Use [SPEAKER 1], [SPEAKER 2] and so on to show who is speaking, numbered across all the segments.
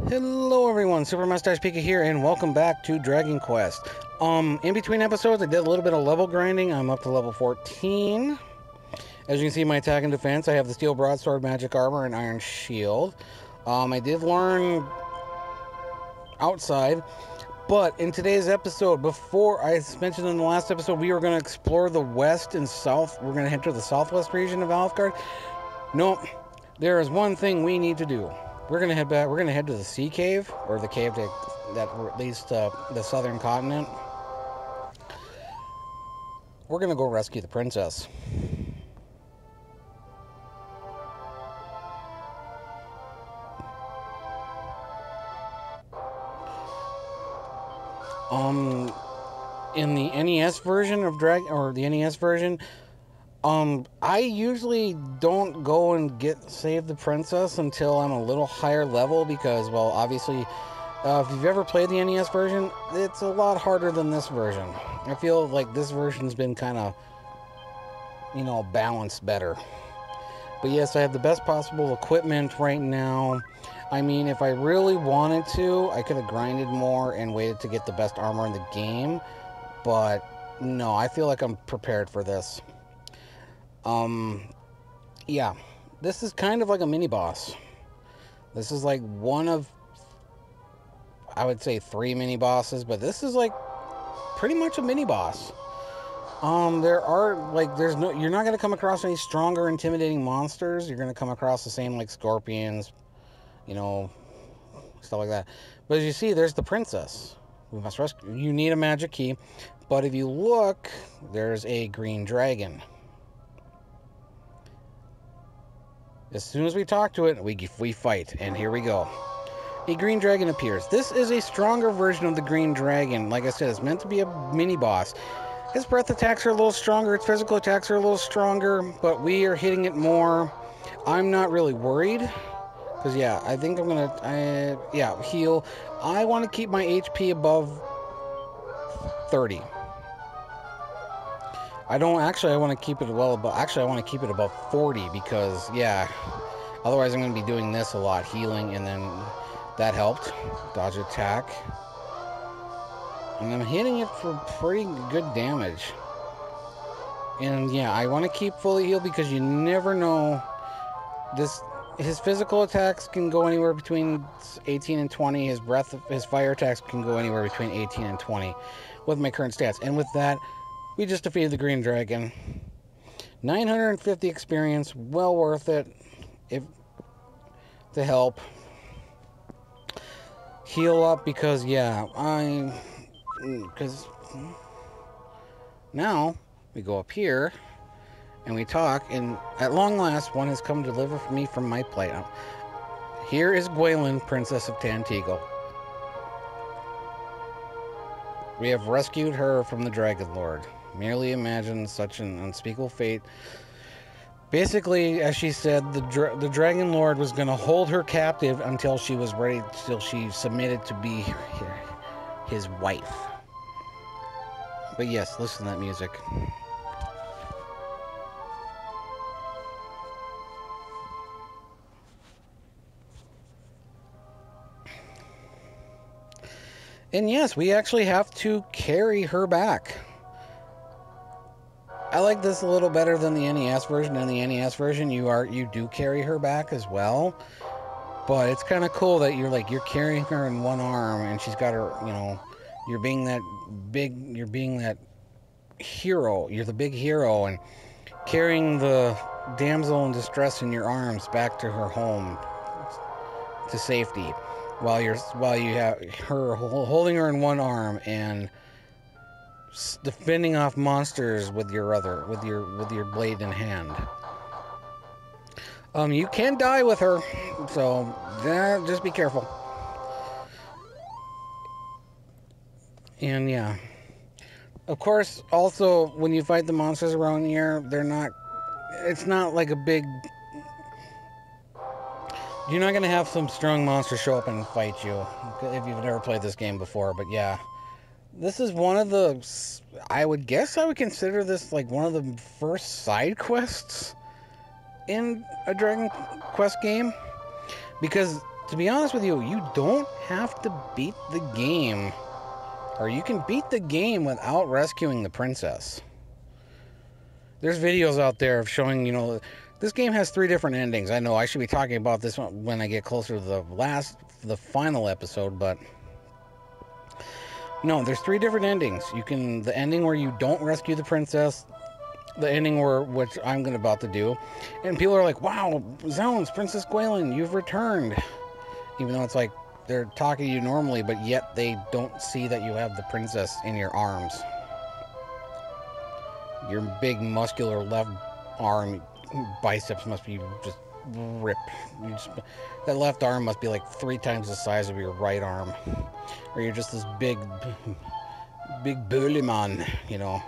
[SPEAKER 1] Hello everyone, Super Mustache Pika here, and welcome back to Dragon Quest. In between episodes, I did a little bit of level grinding. I'm up to level 14. As you can see, my attack and defense, I have the Steel Broadsword, Magic Armor, and Iron Shield. I did learn outside, but in today's episode, before I mentioned in the last episode, we were going to explore the west and south. We're going to head to the southwest region of Alfgard. Nope, there is one thing we need to do. We're gonna head back. We're gonna head to the sea cave, or the cave that leads to the southern continent. We're gonna go rescue the princess. In the NES version of the NES version, I usually don't go and save the princess until I'm a little higher level because, well, obviously, if you've ever played the NES version, it's a lot harder than this version. I feel like this version's been kind of, balanced better. But yes, I have the best possible equipment right now. I mean, if I really wanted to, I could have grinded more and waited to get the best armor in the game. But no, I feel like I'm prepared for this. Yeah, this is kind of like a mini boss. This is like one of, I would say, 3 mini bosses, but this is like pretty much a mini boss. You're not gonna come across any stronger, intimidating monsters. You're gonna come across the same, like, scorpions, stuff like that. But as you see, there's the princess. We must rescue. You need a magic key, but if you look, there's a green dragon. As soon as we talk to it, we fight, and here we go. A green dragon appears. This is a stronger version of the green dragon. Like I said, it's meant to be a mini boss. Its breath attacks are a little stronger, its physical attacks are a little stronger, but we are hitting it more. I'm not really worried, because yeah, I think I'm gonna, heal. I want to keep my HP above 30. I want to keep it I want to keep it above 40 because, yeah, otherwise I'm going to be doing this a lot, healing, and then that helped. Dodge attack. And I'm hitting it for pretty good damage. And yeah, I want to keep fully healed because you never know. His physical attacks can go anywhere between 18 and 20. His fire attacks can go anywhere between 18 and 20 with my current stats. And with that, we just defeated the green dragon. 950 experience, well worth it to help heal up because, yeah, because now we go up here and we talk, and at long last, one has come to deliver me from my plight. Here is Gwalin, Princess of Tantegel. We have rescued her from the Dragon Lord. Merely imagine such an unspeakable fate. Basically, as she said, the Dragon Lord was going to hold her captive until she was ready, till she submitted to be his wife. But yes, listen to that music. And yes, we actually have to carry her back. I like this a little better than the NES version. In the NES version, you do carry her back as well. But it's kind of cool that you're carrying her in one arm and she's got her, you're being that hero. You're the big hero and carrying the damsel in distress in your arms back to her home to safety while you have her holding her in one arm and defending off monsters with your blade in hand. You can die with her, so just be careful. And yeah, of course, also when you fight the monsters around here, it's not like a big. You're not gonna have some strong monster show up and fight you if you've never played this game before. But yeah. This is one of the, I would consider this like one of the first side quests in a Dragon Quest game. Because to be honest with you, you don't have to beat the game. Or you can beat the game without rescuing the princess. There's videos out there of showing, you know, this game has 3 different endings. I know I should be talking about this one when I get closer to the final episode, but no, there's 3 different endings. You can, the ending where you don't rescue the princess, the ending where, which I'm about to do, and people are like, wow, zounds, Princess Gwalen, you've returned. Even though it's like, they're talking to you normally, but yet they don't see that you have the princess in your arms. Your big muscular left arm biceps must be just ripped. That left arm must be like 3 times the size of your right arm. Or you're just this big burly man, you know.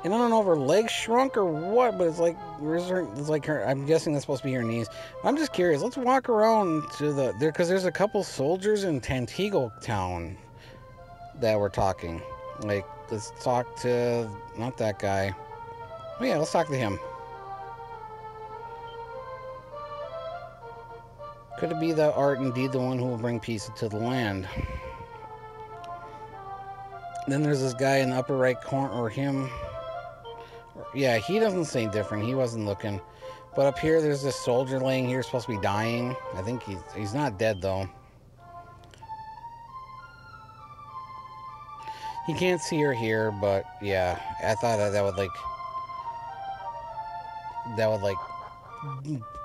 [SPEAKER 1] And I don't know if her legs shrunk or what, but it's like her, I'm guessing that's supposed to be her knees. I'm just curious. Let's walk around to because there's a couple soldiers in Tantigo Town that we're talking. Like, let's talk to, not that guy. Oh yeah, let's talk to him. Could it be that art indeed the one who will bring peace to the land? Then there's this guy in the upper right corner, or him. Yeah, he doesn't say different. He wasn't looking. But up here, there's this soldier laying here, supposed to be dying. I think he's not dead, though. He can't see her here, but yeah, I thought that would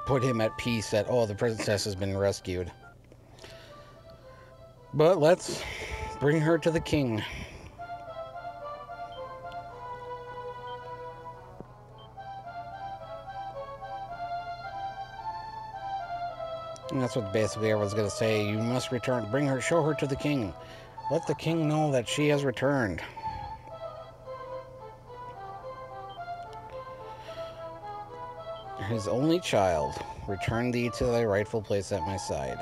[SPEAKER 1] put him at peace that, oh, the princess has been rescued. But let's bring her to the king. And that's what basically everyone's going to say. You must return. Bring her, show her to the king. Let the king know that she has returned. His only child, return thee to thy rightful place at my side.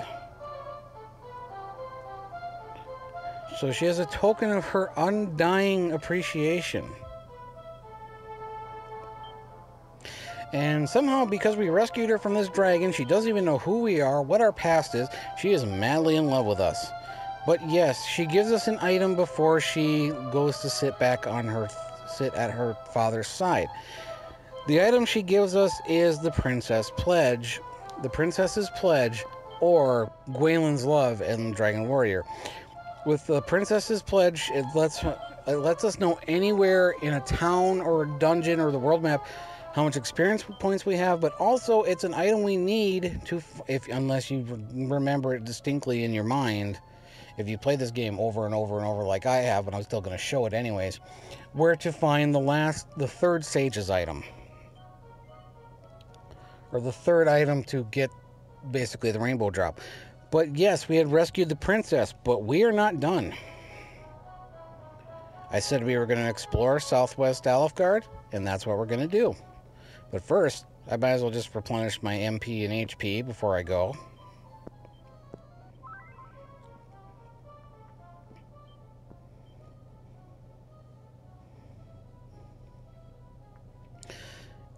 [SPEAKER 1] So she has a token of her undying appreciation. And somehow, because we rescued her from this dragon, she doesn't even know who we are, what our past is. She is madly in love with us. But yes, she gives us an item before she goes to sit at her father's side. The item she gives us is the Princess Pledge. The Princess's Pledge, or Gwalen's Love in Dragon Warrior. With the Princess's Pledge, it lets us know anywhere in a town or a dungeon or the world map how much experience points we have, but also it's an item we need to, unless you remember it distinctly in your mind, if you play this game over and over and over like I have, and I'm still going to show it anyways, where to find the third sage's item. Or the third item to get basically the rainbow drop. But yes, we had rescued the princess, but we are not done. I said we were going to explore Southwest Alfgard, and that's what we're going to do. But first, I might as well just replenish my MP and HP before I go.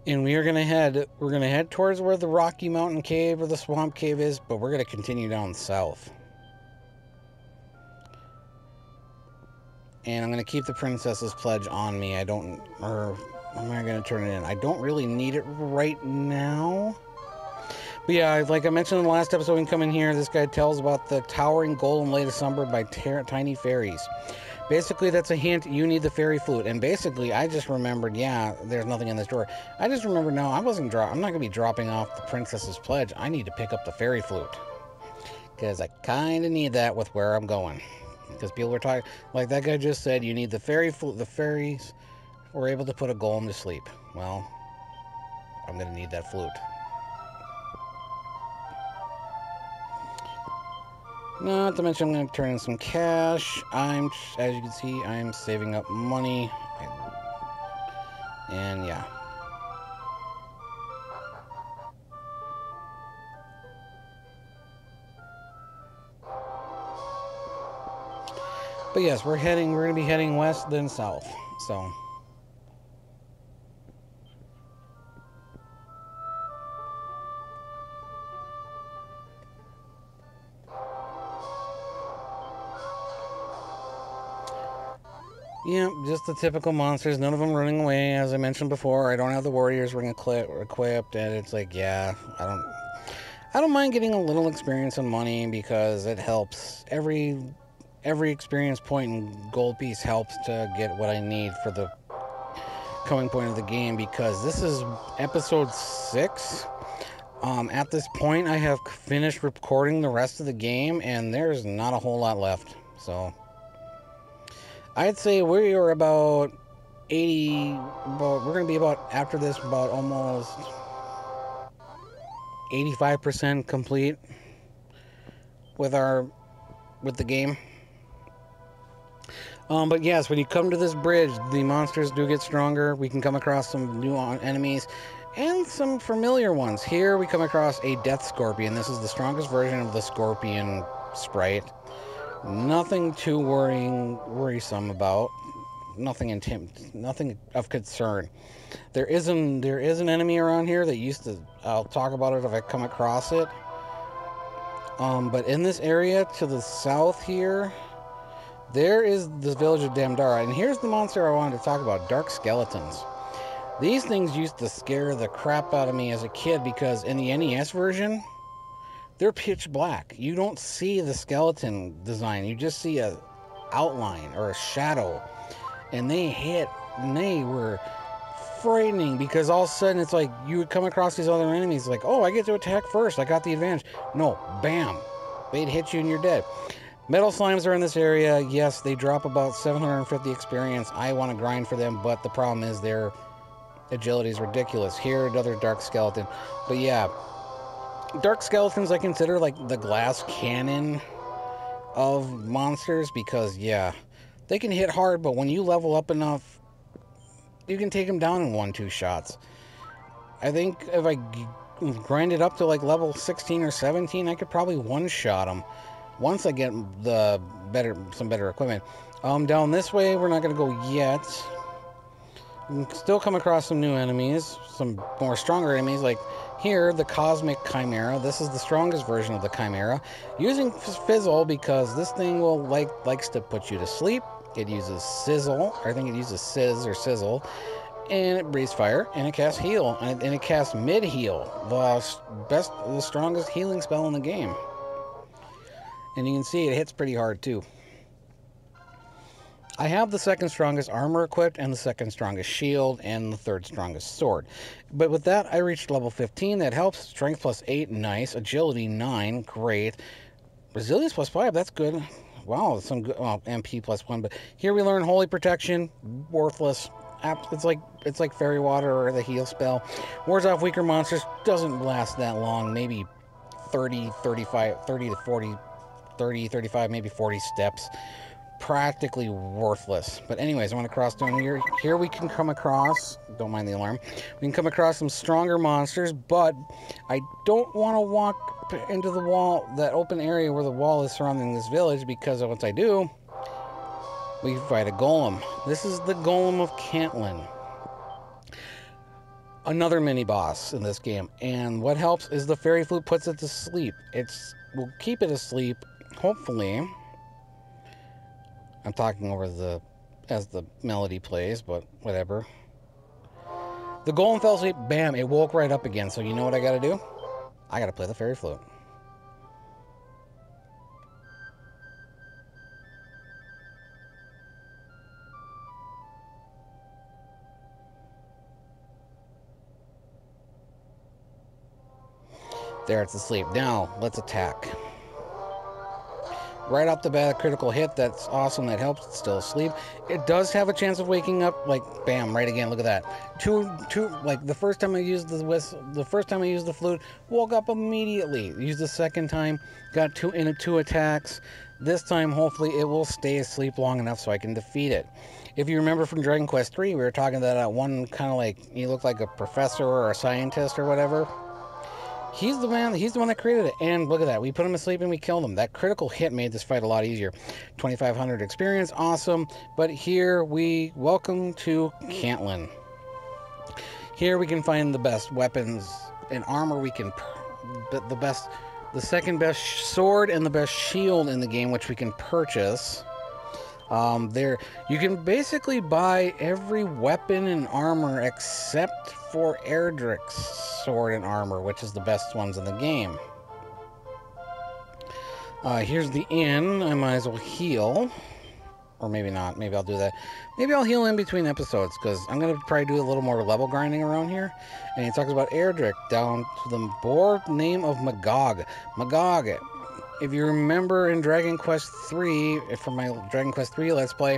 [SPEAKER 1] And we're gonna head towards where the Rocky Mountain Cave or the Swamp Cave is, but we're gonna continue down south. And I'm gonna keep the Princess's Pledge on me. Or am I gonna turn it in? I don't really need it right now. But yeah, like I mentioned in the last episode, when you come in here, this guy tells about the towering golem laid asunder by tiny fairies. Basically, that's a hint, you need the fairy flute. And basically, I just remembered, yeah, there's nothing in this drawer. I just remembered, no, I'm not going to be dropping off the Princess's Pledge. I need to pick up the fairy flute. Because I kind of need that with where I'm going. Because people were talking, like that guy just said, you need the fairy flute. The fairies were able to put a golem to sleep. Well, I'm going to need that flute. Not to mention I'm going to turn in some cash. As you can see, I'm saving up money. And yeah. But yes, we're going to be heading west then south. So Yeah, just the typical monsters. None of them running away, as I mentioned before. I don't have the warriors ring equipped, and it's like, yeah, I don't mind getting a little experience and money because it helps. Every experience point and gold piece helps to get what I need for the coming point of the game, because this is episode 6. At this point, I have finished recording the rest of the game, and there's not a whole lot left. So I'd say we are about 80. We're going to be about, after this, about almost 85% complete with the game. But yes, when you come to this bridge, the monsters do get stronger. We can come across some new enemies and some familiar ones. Here we come across a death scorpion. This is the strongest version of the scorpion sprite. Nothing too worrisome about. Nothing of concern. There is an enemy around here that used to. I'll talk about it if I come across it. But in this area to the south here, there is the village of Damdara, and here's the monster I wanted to talk about: dark skeletons. These things used to scare the crap out of me as a kid because in the NES version, they're pitch black. You don't see the skeleton design. You just see a outline or a shadow. And they were frightening because all of a sudden it's like you would come across these other enemies like, oh, I get to attack first. I got the advantage. No, bam. They'd hit you and you're dead. Metal slimes are in this area. Yes, they drop about 750 experience. I want to grind for them, but the problem is their agility is ridiculous. Here, another dark skeleton. But yeah, dark skeletons I consider like the glass cannon of monsters because, yeah, they can hit hard, but when you level up enough, you can take them down in 1-2 shots. I think if I grind it up to like level 16 or 17, I could probably one-shot them once I get some better equipment. Down this way, we're not going to go yet. We can still come across some new enemies, some more stronger enemies, like here, the Cosmic Chimera. This is the strongest version of the Chimera. Using Fizzle because this thing likes to put you to sleep. It uses Sizzle. I think it uses Sizz or Sizzle. And it breathes fire, and it casts Heal. And it casts Mid-Heal, the strongest healing spell in the game. And you can see it hits pretty hard, too. I have the second strongest armor equipped, and the second strongest shield, and the third strongest sword. But with that, I reached level 15. That helps. Strength plus 8, nice. Agility 9, great. Resilience plus 5, that's good. Wow, some good. Well, MP plus 1. But here we learn Holy Protection, worthless. It's like Fairy Water or the heal spell. Wards off weaker monsters. Doesn't last that long. Maybe 30, 35, 30 to 40, 30, 35, maybe 40 steps. Practically worthless. But anyways, I want to cross down here. Here we can come across, don't mind the alarm, we can come across some stronger monsters, but I don't want to walk into the wall, that open area where the wall is surrounding this village, because once I do, we fight a golem. This is the golem of Cantlin. Another mini boss in this game. And what helps is the fairy flute puts it to sleep. We'll keep it asleep, hopefully. I'm talking over as the melody plays, but whatever. The golem fell asleep, bam, it woke right up again. So you know what I gotta do? I gotta play the fairy flute. There, it's asleep. Now, let's attack. Right off the bat, critical hit. That's awesome. That helps. It's still asleep. It does have a chance of waking up. Like, bam, right again. Look at that. Like the first time I used the whistle, the first time I used the flute, woke up immediately. Used the second time, got two attacks. This time, hopefully, it will stay asleep long enough so I can defeat it. If you remember from Dragon Quest III, we were talking about that one kind of like, he looked like a professor or a scientist or whatever. He's the one that created it. And look at that. We put him asleep and we killed him. That critical hit made this fight a lot easier. 2,500 experience. Awesome. But here welcome to Cantlin. Here we can find the best weapons and armor. The second best sword and the best shield in the game, which we can purchase. There, you can basically buy every weapon and armor except for Erdrick's sword and armor, which is the best ones in the game. Here's the inn. I might as well heal. Or maybe not. Maybe I'll do that. Maybe I'll heal in between episodes, because I'm going to probably do a little more level grinding around here. And he talks about Erdrick down to the board name of Magog. Magog. If you remember in Dragon Quest 3, from my Dragon Quest 3 Let's Play,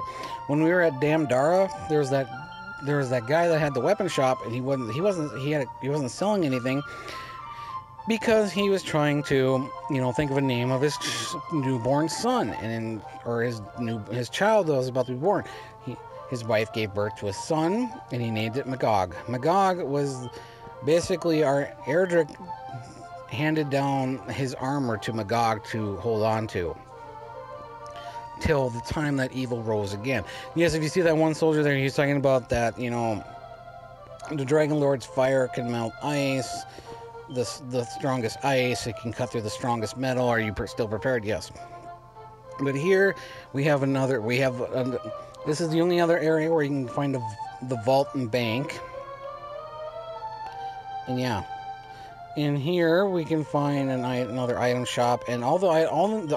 [SPEAKER 1] when we were at Damdara, there was that guy that had the weapon shop, and he wasn't selling anything because he was trying to, think of a name of his newborn son, or his child that was about to be born. His wife gave birth to a son, and he named it Magog. Magog was basically our Erdrick handed down his armor to Magog to hold on to till the time that evil rose again. Yes, if you see that one soldier there, he's talking about that, the Dragon Lord's fire can melt ice, the strongest ice, it can cut through the strongest metal. Are you still prepared? Yes. But here we have this is the only other area where you can find the vault and bank. And yeah. In here, we can find another item shop, and all the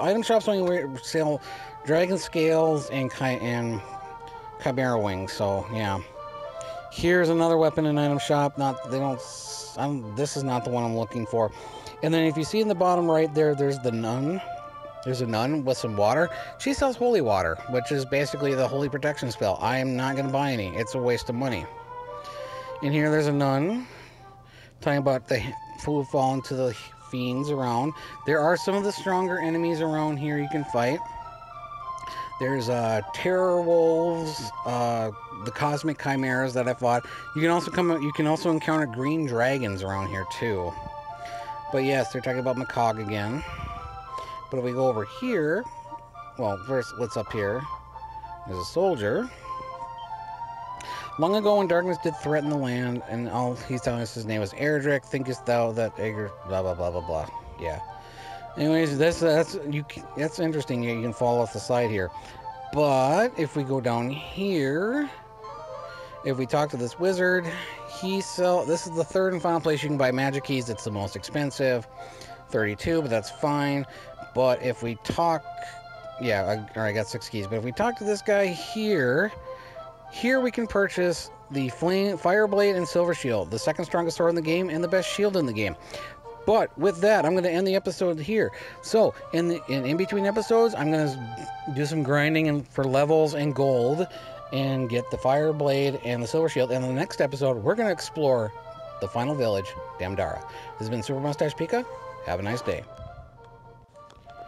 [SPEAKER 1] item shops only sell dragon scales and chimera wings. So yeah, here's another weapon and item shop. This is not the one I'm looking for. And then if you see in the bottom right there, there's the nun. There's a nun with some water. She sells holy water, which is basically the holy protection spell. I am not going to buy any. It's a waste of money. In here, there's a nun talking about who have fallen to the fiends around. There are some of the stronger enemies around here you can fight. There's terror wolves, the cosmic chimeras that I fought. You can also encounter green dragons around here too. But yes, they're talking about Magog again. But if we go over here, well, first, what's up here? There's a soldier. Long ago, when darkness did threaten the land, and all he's telling us his name was Erdrick, thinkest thou that Aegir, blah blah blah blah blah. Yeah. Anyways, that's interesting. You can fall off the side here. But if we go down here, if we talk to this wizard, this is the third and final place you can buy magic keys. It's the most expensive, 32, but that's fine. But if we talk, yeah, I got 6 keys. But if we talk to this guy here. Here we can purchase the Fire Blade and Silver Shield, the second strongest sword in the game and the best shield in the game. But with that, I'm going to end the episode here. So in between episodes, I'm going to do some grinding for levels and gold and get the Fire Blade and the Silver Shield. And in the next episode, we're going to explore the final village, Damdara. This has been Super Mustache Pika. Have a nice day.